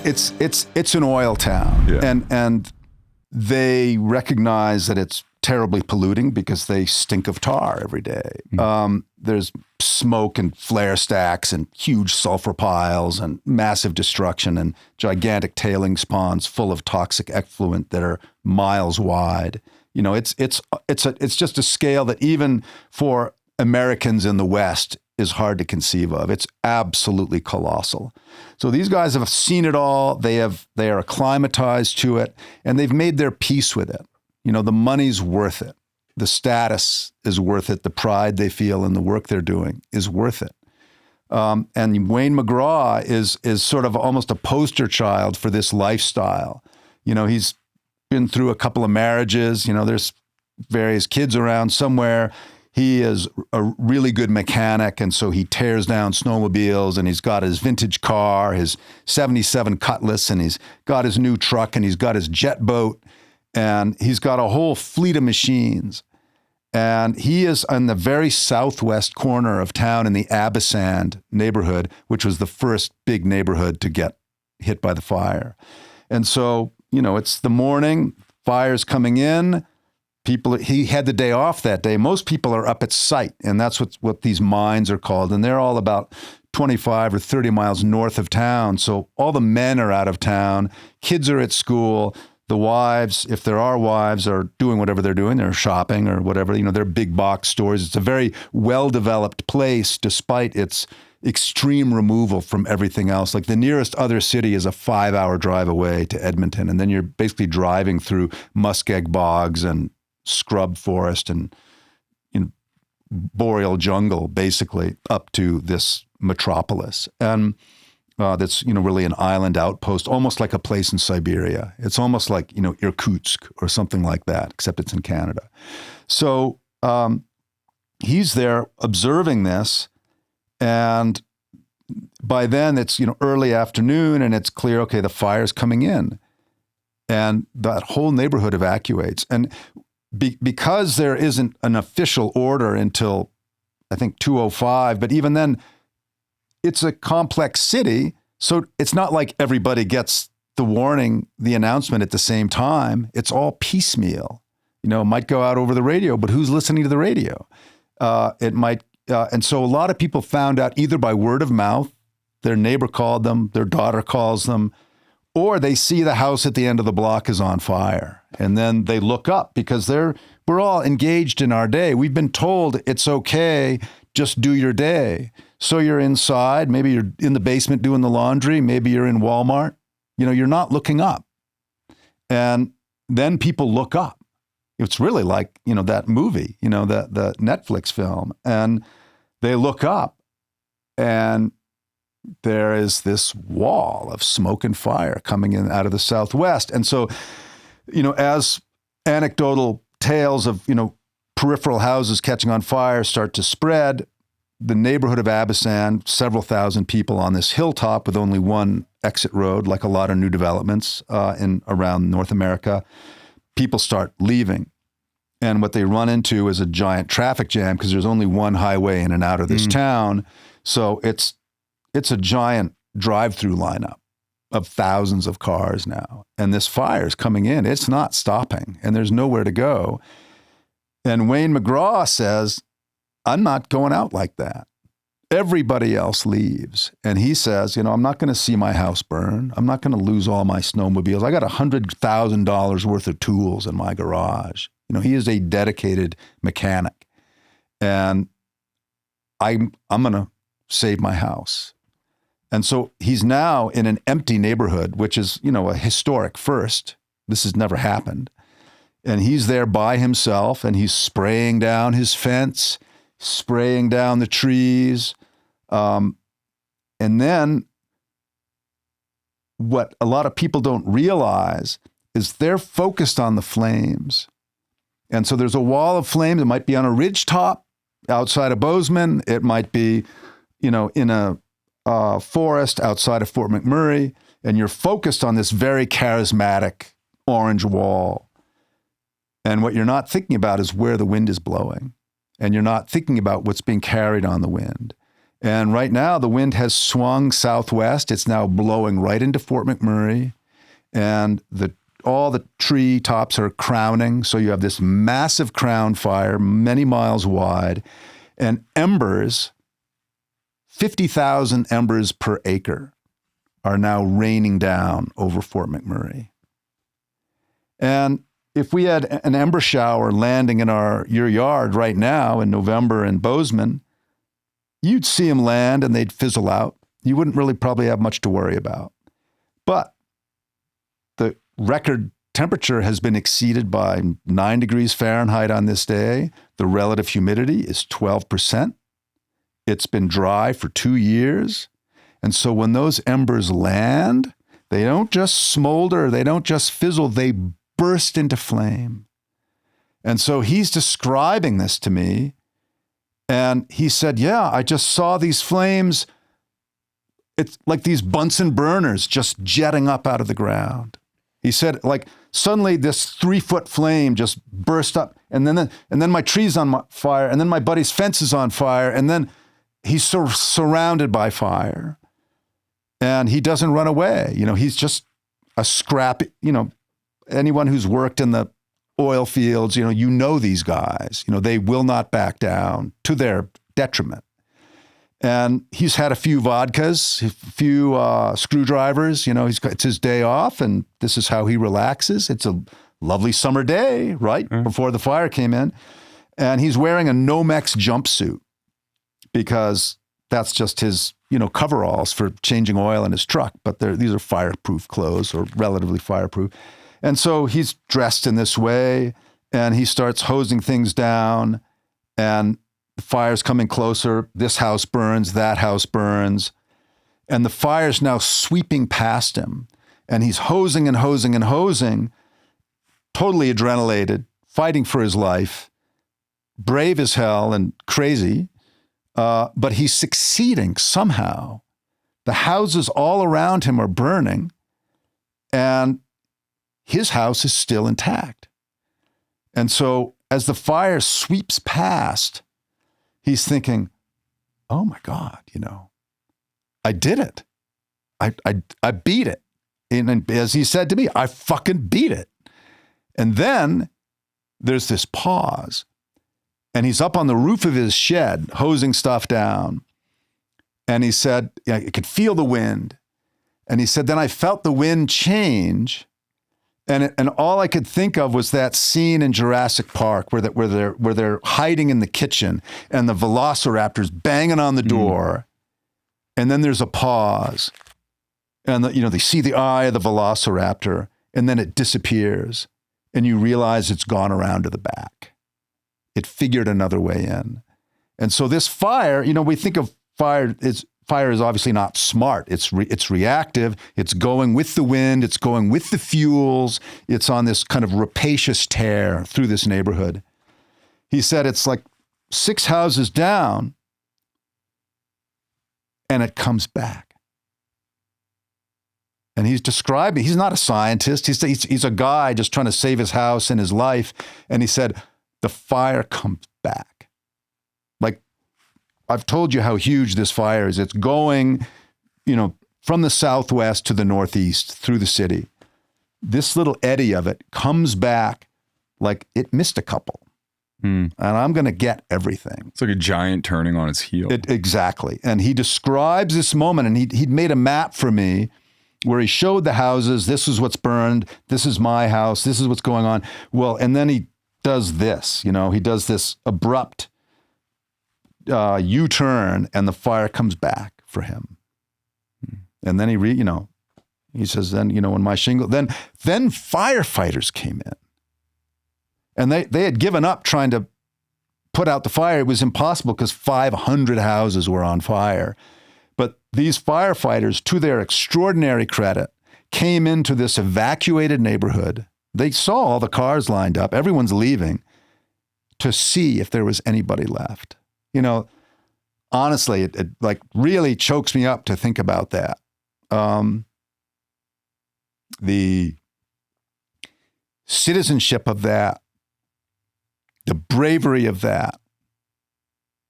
it's an oil town, Yeah. and they recognize that it's terribly polluting because they stink of tar every day. There's smoke and flare stacks and huge sulfur piles and massive destruction and gigantic tailings ponds full of toxic effluent that are miles wide. You know, it's just a scale that even for Americans in the West is hard to conceive of. It's absolutely colossal. So these guys have seen it all. They are acclimatized to it, and they've made their peace with it. You know, the money's worth it. The status is worth it. The pride they feel in the work they're doing is worth it. And Wayne McGraw is sort of almost a poster child for this lifestyle. You know, he's been through a couple of marriages. You know, there's various kids around somewhere. He is a really good mechanic, and so he tears down snowmobiles, and he's got his vintage car, his 77 Cutlass, and he's got his new truck, and he's got his jet boat, and he's got a whole fleet of machines. And he is in the very southwest corner of town in the Abysand neighborhood, which was the first big neighborhood to get hit by the fire. And so, you know, it's the morning, fire's coming in. He had the day off that day. Most people are up at site, and that's what these mines are called. And they're all about 25 or 30 miles north of town. So all the men are out of town. Kids are at school. The wives, if there are wives, are doing whatever they're doing. They're shopping or whatever. You know, they're big box stores. It's a very well-developed place despite its extreme removal from everything else. Like the nearest other city is a 5-hour drive away to Edmonton. And then you're basically driving through muskeg bogs and scrub forest and boreal jungle, basically, up to this metropolis. And that's, you know, really an island outpost, almost like a place in Siberia. It's almost like, you know, Irkutsk or something like that, except it's in Canada. So he's there observing this, and by then it's, you know, early afternoon, and it's clear, okay, the fire's coming in, and that whole neighborhood evacuates. And because there isn't an official order until, I think, 2:05, but even then, it's a complex city, so it's not like everybody gets the warning, the announcement at the same time. It's all piecemeal. You know, it might go out over the radio, but who's listening to the radio? It might, and so a lot of people found out either by word of mouth, their neighbor called them, their daughter calls them, or they see the house at the end of the block is on fire. And then they look up because we're all engaged in our day. We've been told it's okay, just do your day. So you're inside, maybe you're in the basement doing the laundry, maybe you're in Walmart. You know, you're not looking up. And then people look up. It's really like, you know, that movie, you know, the Netflix film. And they look up, and there is this wall of smoke and fire coming in out of the southwest. And so, you know, as anecdotal tales of, you know, peripheral houses catching on fire start to spread, the neighborhood of Abysand, several thousand people on this hilltop with only one exit road, like a lot of new developments around North America, people start leaving. And what they run into is a giant traffic jam because there's only one highway in and out of this town. So it's a giant drive-through lineup of thousands of cars now. And this fire is coming in. It's not stopping, and there's nowhere to go. And Wayne McGraw says, I'm not going out like that. Everybody else leaves. And he says, you know, I'm not going to see my house burn. I'm not going to lose all my snowmobiles. I got $100,000 worth of tools in my garage. You know, he is a dedicated mechanic. And I'm going to save my house. And so he's now in an empty neighborhood, which is, you know, a historic first. This has never happened. And he's there by himself, and he's spraying down his fence, spraying down the trees. And then what a lot of people don't realize is they're focused on the flames. And so there's a wall of flames. It might be on a ridge top outside of Bozeman. It might be, you know, in a forest outside of Fort McMurray. And you're focused on this very charismatic orange wall. And what you're not thinking about is where the wind is blowing. And you're not thinking about what's being carried on the wind. And right now, the wind has swung southwest. It's now blowing right into Fort McMurray. And all the tree tops are crowning. So you have this massive crown fire, many miles wide. And embers, 50,000 embers per acre, are now raining down over Fort McMurray. And if we had an ember shower landing in your yard right now in November in Bozeman, you'd see them land and they'd fizzle out. You wouldn't really probably have much to worry about. But the record temperature has been exceeded by 9 degrees Fahrenheit on this day. The relative humidity is 12%. It's been dry for 2 years. And so when those embers land, they don't just smolder, they don't just fizzle, they burst into flame. And so he's describing this to me. And he said, yeah, I just saw these flames. It's like these Bunsen burners just jetting up out of the ground. He said, like, suddenly this 3-foot flame just burst up. And then my tree's on fire. And then my buddy's fence is on fire. And then he's surrounded by fire. And he doesn't run away. He's just a scrappy, anyone who's worked in the oil fields, these guys, they will not back down to their detriment. And he's had a few vodkas, a few screwdrivers, it's his day off and this is how he relaxes. It's a lovely summer day, right? Before the fire came in. And he's wearing a Nomex jumpsuit because that's just his, coveralls for changing oil in his truck. But these are fireproof clothes or relatively fireproof. And so he's dressed in this way and he starts hosing things down and the fire's coming closer. This house burns, that house burns. And the fire's now sweeping past him and he's hosing and hosing and hosing, totally adrenalated, fighting for his life, brave as hell and crazy. But he's succeeding somehow. The houses all around him are burning and his house is still intact. And so as the fire sweeps past, he's thinking, oh my God, I did it. I beat it. And as he said to me, I fucking beat it. And then there's this pause. And he's up on the roof of his shed, hosing stuff down. And he said, I could feel the wind. And he said, then I felt the wind change. And all I could think of was that scene in Jurassic Park where they're hiding in the kitchen and the velociraptor's banging on the door. And then there's a pause. And they see the eye of the velociraptor and then it disappears. And you realize it's gone around to the back. It figured another way in. And so this fire, we think of fire is obviously not smart. It's reactive. It's going with the wind. It's going with the fuels. It's on this kind of rapacious tear through this neighborhood. He said it's like 6 houses down and it comes back. And he's describing, he's not a scientist. He's a guy just trying to save his house and his life. And he said, the fire comes back. Like, I've told you how huge this fire is. It's going, from the southwest to the northeast through the city. This little eddy of it comes back like it missed a couple. And I'm going to get everything. It's like a giant turning on its heel. Exactly. And he describes this moment, and he'd made a map for me where he showed the houses. This is what's burned. This is my house. This is what's going on. Well, and then he does this, he does this abrupt U-turn and the fire comes back for him. And then he says, then, when my shingle, then firefighters came in and they had given up trying to put out the fire. It was impossible because 500 houses were on fire. But these firefighters, to their extraordinary credit, came into this evacuated neighborhood. They saw all the cars lined up. Everyone's leaving to see if there was anybody left. Honestly, it like really chokes me up to think about that. The citizenship of that, the bravery of that,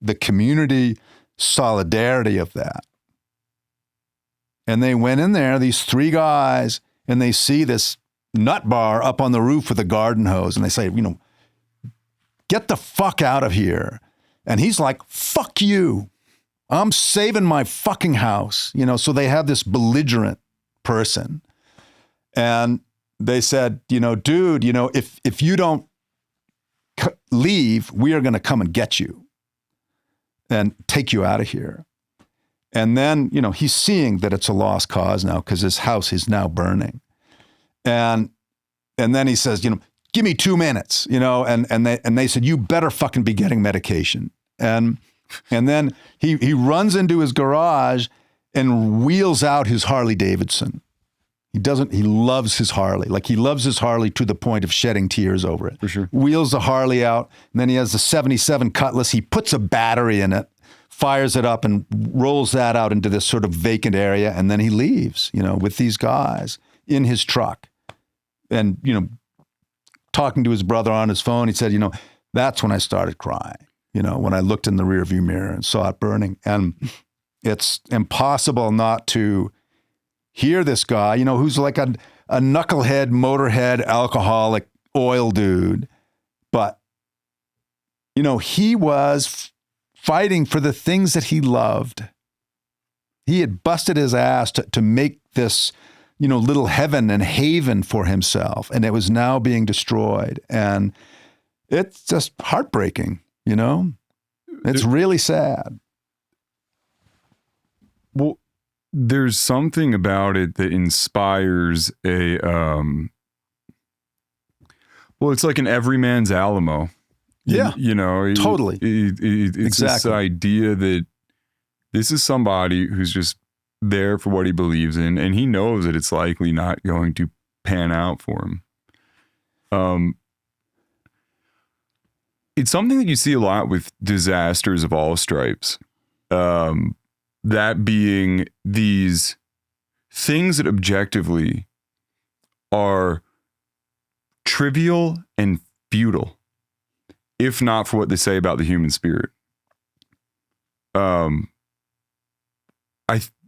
the community solidarity of that. And they went in there, these three guys, and they see this nut bar up on the roof with a garden hose. And they say, get the fuck out of here. And he's like, fuck you. I'm saving my fucking house. So they have this belligerent person. And they said, dude, if you don't leave, we are going to come and get you and take you out of here. And then, he's seeing that it's a lost cause now because his house is now burning. And then he says, give me 2 minutes, and they said, you better fucking be getting medication. And then he runs into his garage and wheels out his Harley Davidson. He loves his Harley. Like, he loves his Harley to the point of shedding tears over it. For sure. Wheels the Harley out, and then he has the 77 Cutlass. He puts a battery in it, fires it up, and rolls that out into this sort of vacant area, and then he leaves, with these guys in his truck. And, talking to his brother on his phone, he said, that's when I started crying, when I looked in the rearview mirror and saw it burning. And it's impossible not to hear this guy, who's like a knucklehead, motorhead, alcoholic, oil dude. But, he was fighting for the things that he loved. He had busted his ass to make this, little heaven and haven for himself. And it was now being destroyed. And it's just heartbreaking, It's really sad. Well, there's something about it that inspires it's like an everyman's Alamo. Yeah. Totally. It's exactly. This idea that this is somebody who's just there for what he believes in, and he knows that it's likely not going to pan out for him. It's something that you see a lot with disasters of all stripes. That being these things that objectively are trivial and futile, if not for what they say about the human spirit.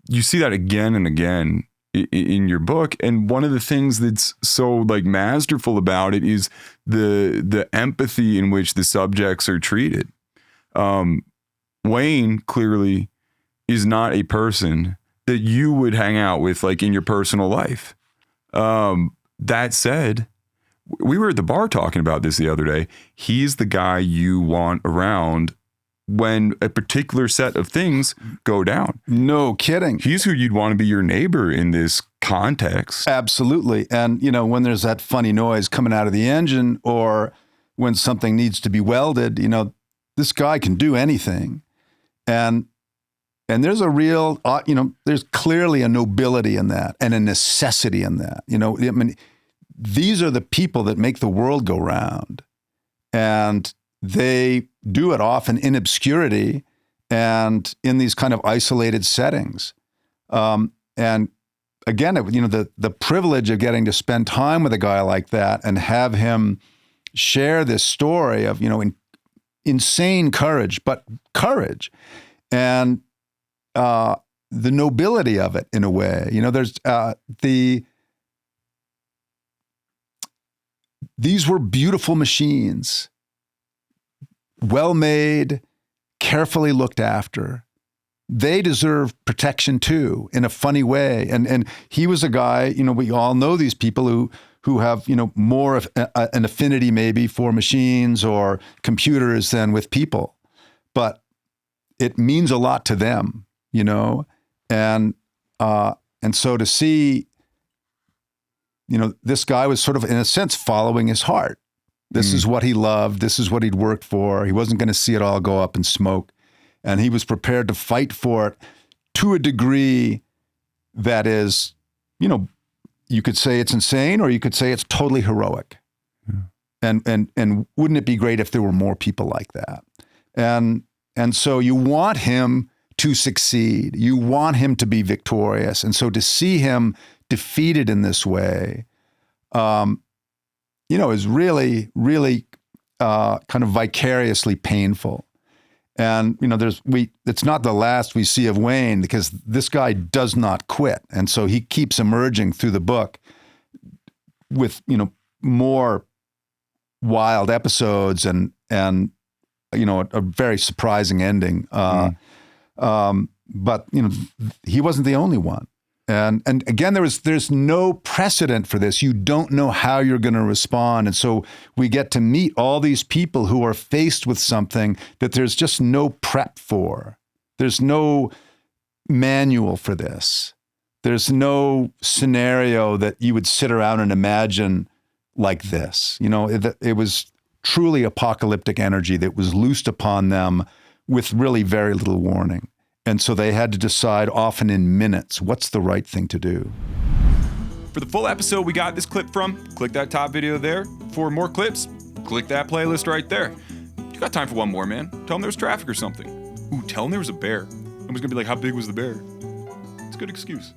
You see that again and again in your book, and one of the things that's so like masterful about it is the empathy in which the subjects are treated. Wayne clearly is not a person that you would hang out with like in your personal life. That said, we were at the bar talking about this the other day. He's the guy you want around when a particular set of things go down. No kidding. He's who you'd want to be your neighbor in this context. Absolutely. And, when there's that funny noise coming out of the engine, or when something needs to be welded, this guy can do anything. And there's a real, there's clearly a nobility in that and a necessity in that. These are the people that make the world go round. And they do it often in obscurity and in these kind of isolated settings. And again, the privilege of getting to spend time with a guy like that and have him share this story of, insane courage, but courage. And the nobility of it in a way, there's these were beautiful machines, well made, carefully looked after. They deserve protection too, in a funny way. And he was a guy, we all know these people who have, more of an affinity maybe for machines or computers than with people, but it means a lot to them. And so to see, this guy was sort of, in a sense, following his heart. This is what he loved. This is what he'd worked for. He wasn't going to see it all go up in smoke. And he was prepared to fight for it to a degree that is, you could say it's insane, or you could say it's totally heroic. Yeah. And wouldn't it be great if there were more people like that? And so you want him to succeed. You want him to be victorious. And so to see him defeated in this way, is really, really kind of vicariously painful. And, it's not the last we see of Wayne because this guy does not quit. And so he keeps emerging through the book with, more wild episodes and a very surprising ending. But, he wasn't the only one. And again, there's no precedent for this. You don't know how you're going to respond. And so we get to meet all these people who are faced with something that there's just no prep for. There's no manual for this. There's no scenario that you would sit around and imagine like this. It was truly apocalyptic energy that was loosed upon them with really very little warning. And so they had to decide, often in minutes, what's the right thing to do. For the full episode we got this clip from, click that top video there. For more clips, click that playlist right there. You got time for one more, man. Tell them there was traffic or something. Ooh, tell them there was a bear. I was going to be like, how big was the bear? It's a good excuse.